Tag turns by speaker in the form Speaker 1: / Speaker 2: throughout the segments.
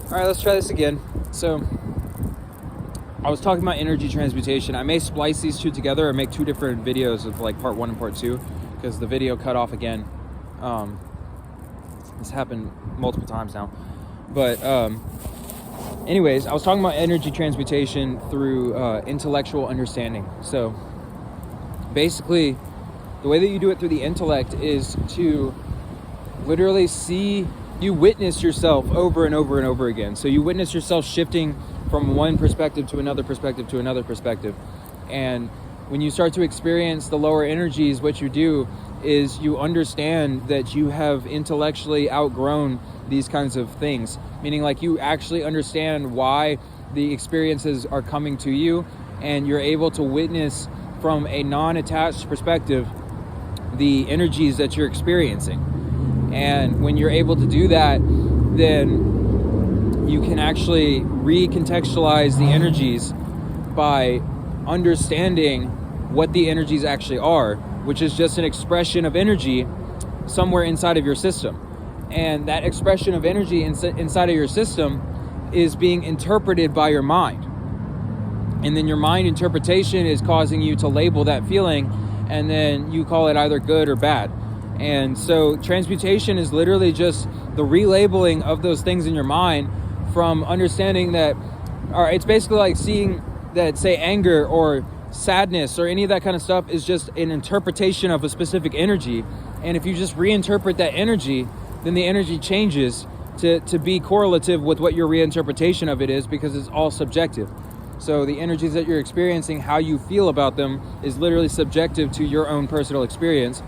Speaker 1: All right, let's try this again. So I was talking about energy transmutation. I may splice these two together or make two different videos of like part 1 and part 2 because the video cut off again. This happened multiple times now. But anyways, I was talking about energy transmutation through intellectual understanding. So basically, the way that you do it through the intellect is to literally you witness yourself over and over and over again. So you witness yourself shifting from one perspective to another perspective to another perspective. And when you start to experience the lower energies, what you do is you understand that you have intellectually outgrown these kinds of things, meaning like you actually understand why the experiences are coming to you, and you're able to witness from a non-attached perspective the energies that you're experiencing. And when you're able to do that, then you can actually recontextualize the energies by understanding what the energies actually are, which is just an expression of energy somewhere inside of your system. And that expression of energy inside of your system is being interpreted by your mind. And then your mind interpretation is causing you to label that feeling, and then you call it either good or bad. And so transmutation is literally just the relabeling of those things in your mind from understanding that, it's basically like seeing that, say, anger or sadness or any of that kind of stuff is just an interpretation of a specific energy. And if you just reinterpret that energy, then the energy changes to be correlative with what your reinterpretation of it is, because it's all subjective. So the energies that you're experiencing, how you feel about them, is literally subjective to your own personal experience.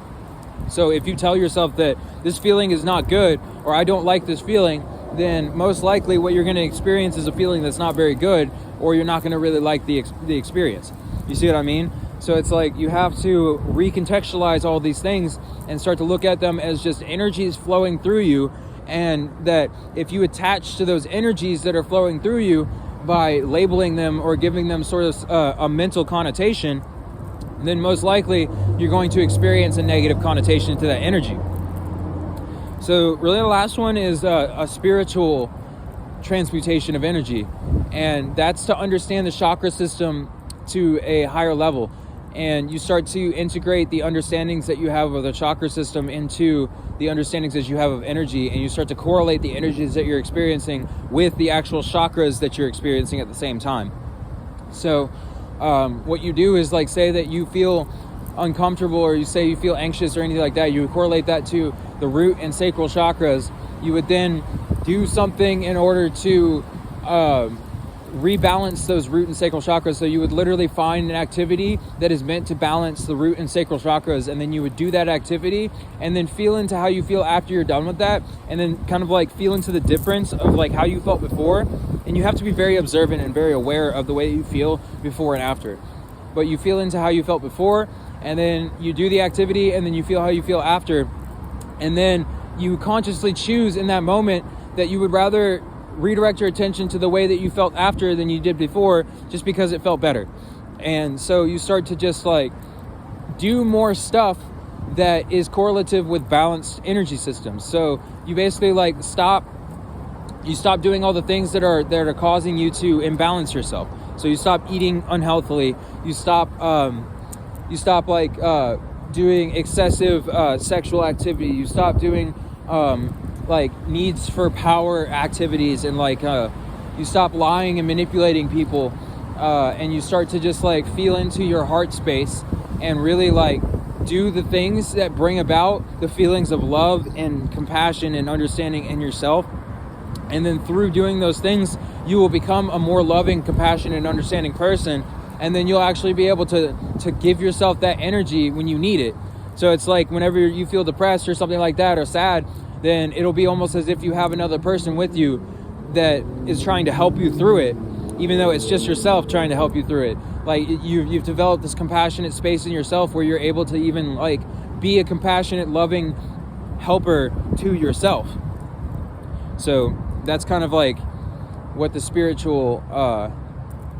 Speaker 1: So if you tell yourself that this feeling is not good, or I don't like this feeling, then most likely what you're going to experience is a feeling that's not very good, or you're not going to really like the experience. You see what I mean? So it's like you have to recontextualize all these things and start to look at them as just energies flowing through you, and that if you attach to those energies that are flowing through you by labeling them or giving them sort of a mental connotation, then most likely you're going to experience a negative connotation to that energy. So really the last one is a spiritual transmutation of energy, and that's to understand the chakra system to a higher level. And you start to integrate the understandings that you have of the chakra system into the understandings that you have of energy, and you start to correlate the energies that you're experiencing with the actual chakras that you're experiencing at the same time. So what you do is, like, say that you feel uncomfortable, or you say you feel anxious or anything like that, you would correlate that to the root and sacral chakras. You would then do something in order to rebalance those root and sacral chakras. So you would literally find an activity that is meant to balance the root and sacral chakras, and then you would do that activity and then feel into how you feel after you're done with that, and then kind of like feel into the difference of like how you felt before. And you have to be very observant and very aware of the way you feel before and after. But you feel into how you felt before, and then you do the activity, and then you feel how you feel after, and then you consciously choose in that moment that you would rather redirect your attention to the way that you felt after than you did before, just because it felt better. And so you start to just like do more stuff that is correlative with balanced energy systems. So you basically like stop doing all the things that are causing you to imbalance yourself. So you stop eating unhealthily, you stop doing excessive sexual activity, you stop doing like needs for power activities, and like you stop lying and manipulating people, and you start to just like feel into your heart space and really like do the things that bring about the feelings of love and compassion and understanding in yourself. And then through doing those things, you will become a more loving, compassionate, and understanding person, and then you'll actually be able to give yourself that energy when you need it. So it's like whenever you feel depressed or something like that, or sad, then it'll be almost as if you have another person with you that is trying to help you through it, even though it's just yourself trying to help you through it. Like you've developed this compassionate space in yourself where you're able to even like be a compassionate, loving helper to yourself. So that's kind of like what the spiritual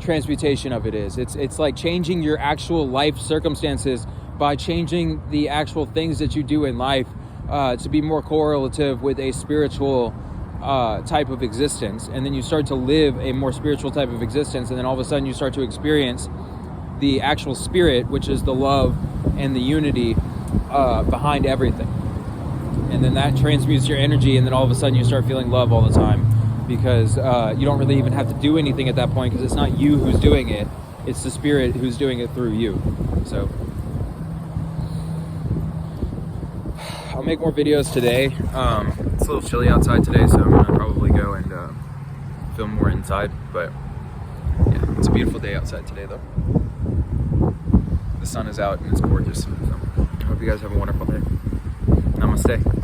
Speaker 1: transmutation of it is. It's like changing your actual life circumstances by changing the actual things that you do in life to be more correlative with a spiritual type of existence, and then you start to live a more spiritual type of existence, and then all of a sudden you start to experience the actual spirit, which is the love and the unity behind everything. And then that transmutes your energy, and then all of a sudden you start feeling love all the time, because you don't really even have to do anything at that point, because it's not you who's doing it, it's the spirit who's doing it through you. So I'll make more videos today. It's a little chilly outside today, so I'm gonna probably go and film more inside, but yeah, it's a beautiful day outside today though. The sun is out and it's gorgeous, so I hope you guys have a wonderful day. Namaste.